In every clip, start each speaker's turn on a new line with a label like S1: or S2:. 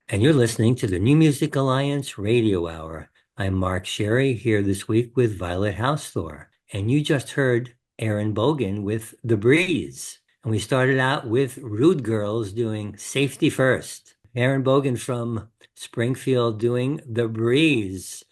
S1: And you're listening to the New Music Alliance Radio Hour. I'm Mark Sherry here this week with Violet Hausthor. And you just heard Aaron Bogin with The Breeze. And we started out with Rude Girls doing Safety First. Aaron Bogin from Springfield doing The Breeze.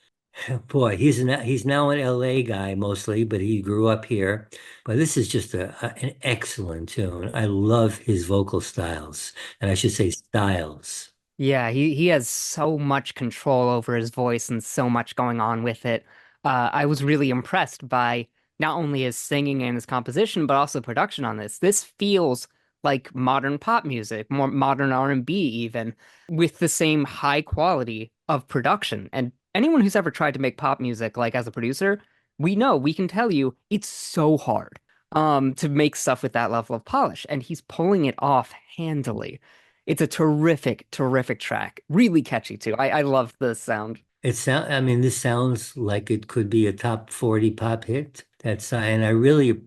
S1: Boy, he's now an LA guy mostly, but he grew up here. But this is just an excellent tune. I love his vocal styles, and I should say styles.
S2: Yeah, he has so much control over his voice and so much going on with it. I was really impressed by not only his singing and his composition, but also production on this. This feels like modern pop music, more modern R&B even, with the same high quality of production. And anyone who's ever tried to make pop music, like as a producer, we can tell you it's so hard to make stuff with that level of polish. And he's pulling it off handily. It's a terrific, terrific track. Really catchy too. I love the sound.
S1: I mean, this sounds like it could be a top 40 pop hit. And I really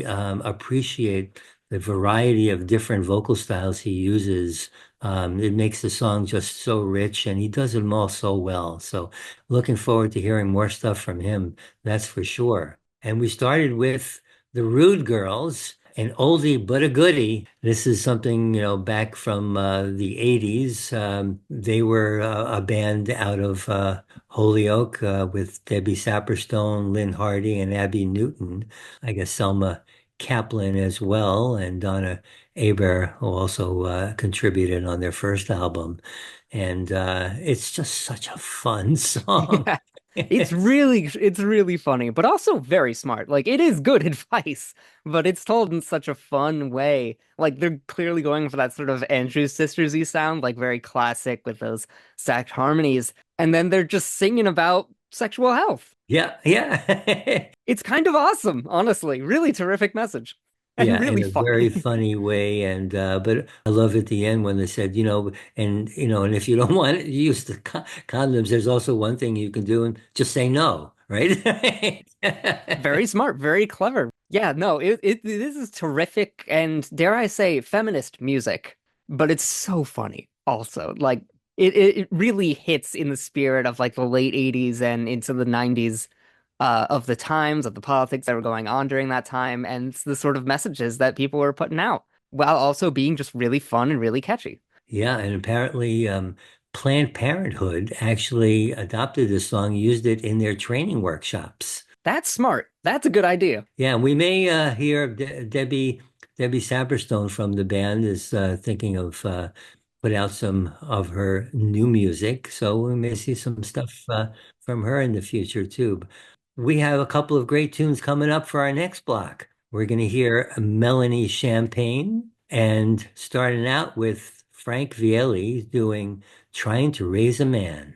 S1: appreciate the variety of different vocal styles he uses. It makes the song just so rich, and he does them all so well. So, looking forward to hearing more stuff from him, that's for sure. And we started with the Rude Girls. An oldie but a goodie. This is something, back from the 80s. They were a band out of Holyoke with Debbie Saperstone, Lynn Hardy, and Abby Newton. I guess Selma Kaplan as well, and Donna Aber, who also contributed on their first album. And it's just such a fun song.
S2: Yeah. It's really funny, but also very smart. Like it is good advice, but it's told in such a fun way. Like they're clearly going for that sort of Andrews Sisters-y sound, like very classic with those stacked harmonies. And then they're just singing about sexual health.
S1: Yeah, yeah.
S2: It's kind of awesome, honestly. Really terrific message. And
S1: Yeah, in
S2: really
S1: a very
S2: funny.
S1: funny way, and but I love at the end when they said, and if you don't want to use the condoms, there's also one thing you can do, and just say no, right?
S2: Very smart, very clever. Yeah, no, this is terrific and dare I say feminist music, but it's so funny also. Like it really hits in the spirit of like the late 80s and into the 90s of the times, of the politics that were going on during that time and the sort of messages that people were putting out while also being just really fun and really catchy.
S1: Yeah, and apparently, Planned Parenthood actually adopted this song, used it in their training workshops.
S2: That's smart. That's a good idea.
S1: Yeah, and we may hear Debbie Saperstone from the band is thinking of put out some of her new music, so we may see some stuff from her in the future too. We have a couple of great tunes coming up for our next block. We're going to hear Melanie Champagne and starting out with Frank Viele doing Trying to Raise a Man.